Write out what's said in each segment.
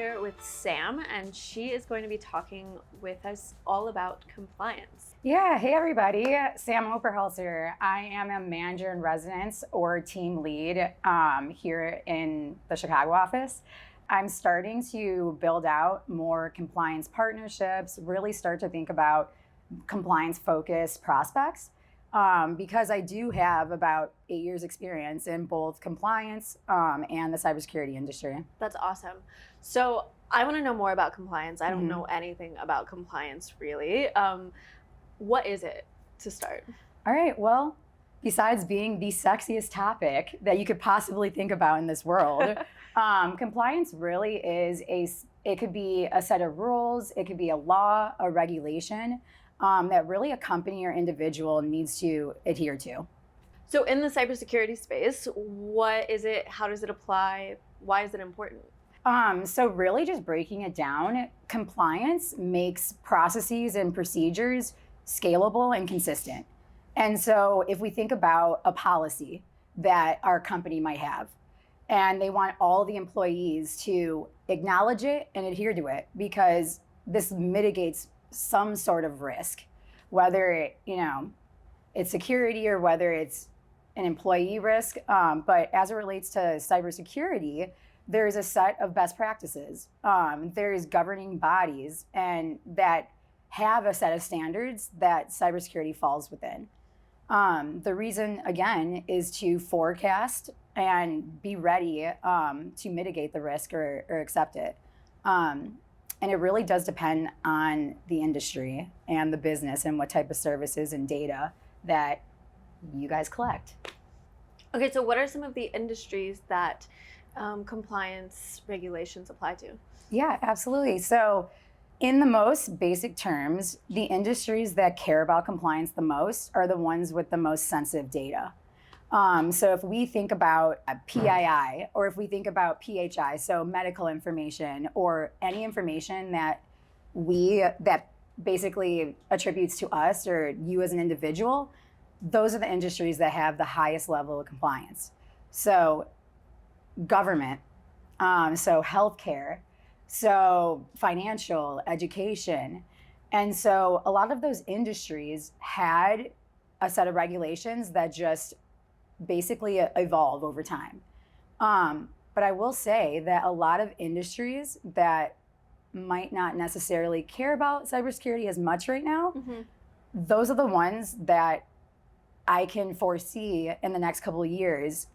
here with Sam, and she is going to be talking with us all about compliance. Yeah, hey everybody, Sam Oberholzer. I am a manager in residence or team lead here in the Chicago office. I'm starting to build out more compliance partnerships, really start to think about compliance-focused prospects because I do have about 8 years experience in both compliance and the cybersecurity industry. That's awesome. So I want to know more about compliance. I don't know anything about compliance really. What is it to start? All right, well, besides being the sexiest topic that you could possibly think about in this world, compliance really is it could be a set of rules, it could be a law, a regulation that really a company or individual needs to adhere to. So in the cybersecurity space, what is it? How does it apply? Why is it important? So really just breaking it down, compliance makes processes and procedures scalable and consistent. And so if we think about a policy that our company might have, and they want all the employees to acknowledge it and adhere to it, because this mitigates some sort of risk, whether it's security or whether it's an employee risk. But as it relates to cybersecurity, there's a set of best practices. There's governing bodies and that have a set of standards that cybersecurity falls within. The reason, again, is to forecast and be ready to mitigate the risk or accept it. And it really does depend on the industry and the business and what type of services and data that you guys collect. Okay, so what are some of the industries that compliance regulations apply to? Yeah, absolutely. So in the most basic terms, the industries that care about compliance the most are the ones with the most sensitive data. So if we think about PII, or if we think about PHI, so medical information, or any information that basically attributes to us or you as an individual, those are the industries that have the highest level of compliance. So government, so healthcare, so financial, education. And so a lot of those industries had a set of regulations that just basically evolve over time. But I will say that a lot of industries that might not necessarily care about cybersecurity as much right now, those are the ones that I can foresee in the next couple of years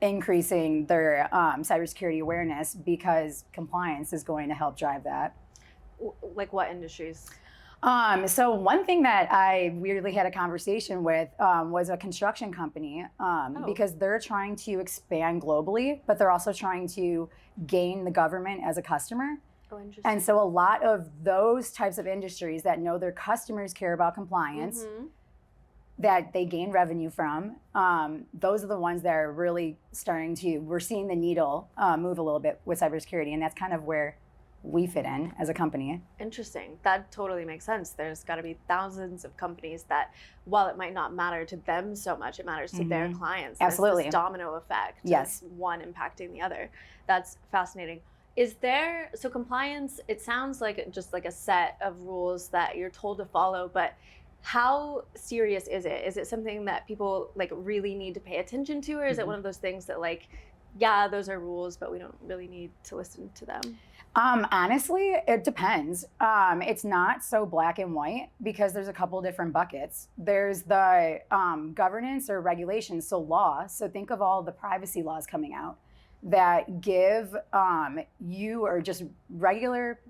increasing their cybersecurity awareness, because compliance is going to help drive that. Like what industries? So one thing that I weirdly had a conversation with was a construction company because they're trying to expand globally, but they're also trying to gain the government as a customer. Oh, interesting. And so a lot of those types of industries that know their customers care about compliance, that they gain revenue from, those are the ones that are really we're seeing the needle move a little bit with cybersecurity, and that's kind of where we fit in as a company. Interesting. That totally makes sense. There's got to be thousands of companies that, while it might not matter to them so much, it matters to their clients. Absolutely. There's this domino effect. Yes. Of one impacting the other. That's fascinating. So compliance, it sounds like just like a set of rules that you're told to follow, but how serious is it? Is it something that people like really need to pay attention to, or is it one of those things that like, yeah, those are rules, but we don't really need to listen to them? Honestly, it depends. It's not so black and white because there's a couple different buckets. There's the governance or regulations, so law. So think of all the privacy laws coming out that give you or just regular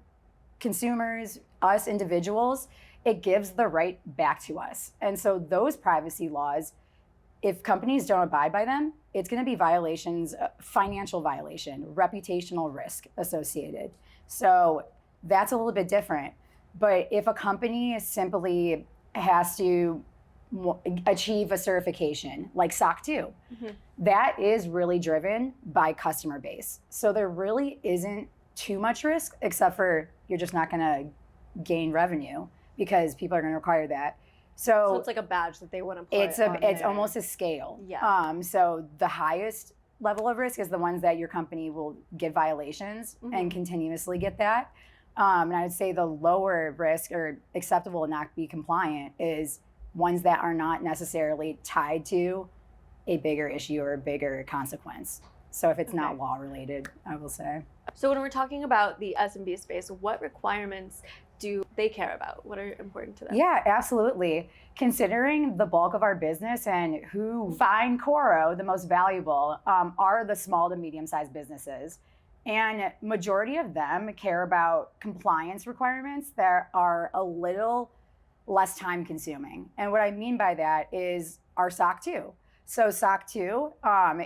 consumers, us individuals, it gives the right back to us. And so those privacy laws, if companies don't abide by them, it's going to be violations, financial violation, reputational risk associated. So that's a little bit different. But if a company simply has to achieve a certification like SOC 2, that is really driven by customer base. So there really isn't too much risk, except for you're just not going to gain revenue because people are going to require that. So it's like a badge that they want to put it's almost a scale. Yeah. So the highest level of risk is the ones that your company will get violations and continuously get that. And I would say the lower risk or acceptable to not be compliant is ones that are not necessarily tied to a bigger issue or a bigger consequence. So if it's not law related, I will say. So when we're talking about the SMB space, what requirements do they care about? What are important to them? Yeah, absolutely. Considering the bulk of our business and who find Coro the most valuable are the small to medium-sized businesses. And majority of them care about compliance requirements that are a little less time consuming. And what I mean by that is our SOC 2. So SOC 2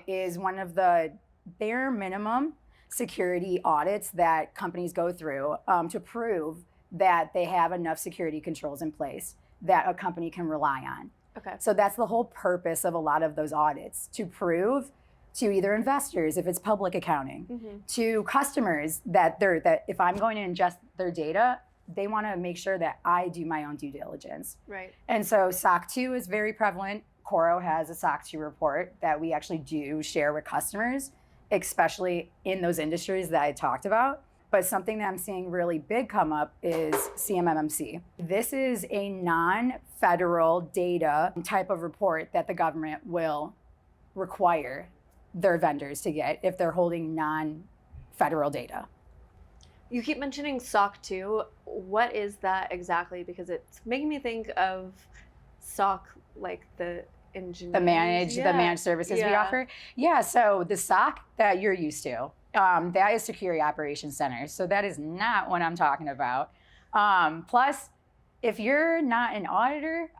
is one of the bare minimum security audits that companies go through to prove that they have enough security controls in place that a company can rely on. Okay. So that's the whole purpose of a lot of those audits, to prove to either investors, if it's public accounting, to customers that if I'm going to ingest their data, they want to make sure that I do my own due diligence. Right. And so SOC 2 is very prevalent. Coro has a SOC 2 report that we actually do share with customers, especially in those industries that I talked about. But something that I'm seeing really big come up is CMMC. This is a non-federal data type of report that the government will require their vendors to get if they're holding non-federal data. You keep mentioning SOC 2. What is that exactly? Because it's making me think of SOC, like the engineers. The managed services we offer. Yeah, so the SOC that you're used to, that is Security Operations Center. So that is not what I'm talking about. Plus, if you're not an auditor,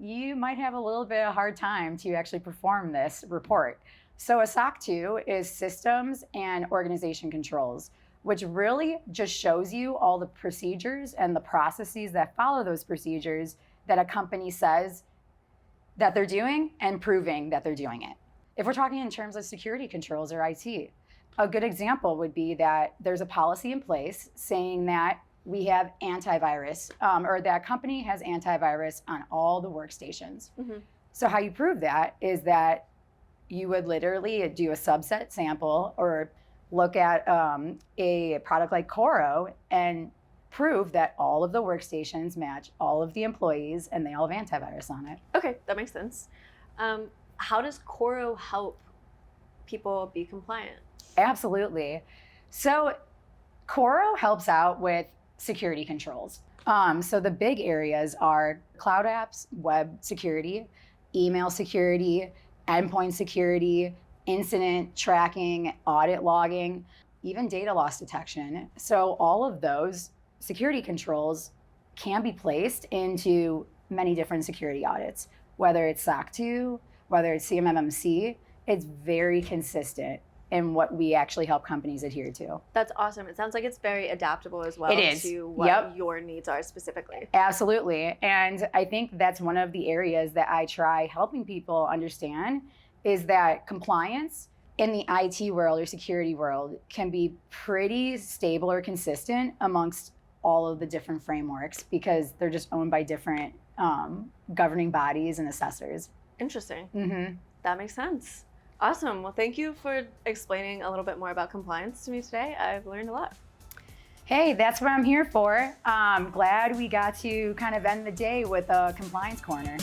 you might have a little bit of a hard time to actually perform this report. So a SOC 2 is systems and organization controls, which really just shows you all the procedures and the processes that follow those procedures that a company says that they're doing and proving that they're doing it. If we're talking in terms of security controls or IT, a good example would be that there's a policy in place saying that we have antivirus, or that company has antivirus on all the workstations. So how you prove that is that you would literally do a subset sample or look at a product like Coro and prove that all of the workstations match all of the employees and they all have antivirus on it. Okay, that makes sense. How does Coro help people be compliant? Absolutely. So Coro helps out with security controls. So the big areas are cloud apps, web security, email security, endpoint security, incident tracking, audit logging, even data loss detection. So all of those security controls can be placed into many different security audits, whether it's SOC 2, whether it's CMMC, it's very consistent in what we actually help companies adhere to. That's awesome. It sounds like it's very adaptable as well to what your needs are specifically. Absolutely. And I think that's one of the areas that I try helping people understand is that compliance in the IT world or security world can be pretty stable or consistent amongst all of the different frameworks because they're just owned by different governing bodies and assessors. Interesting. That makes sense. Awesome. Well, thank you for explaining a little bit more about compliance to me today. I've learned a lot. Hey, that's what I'm here for. Glad we got to kind of end the day with a compliance corner.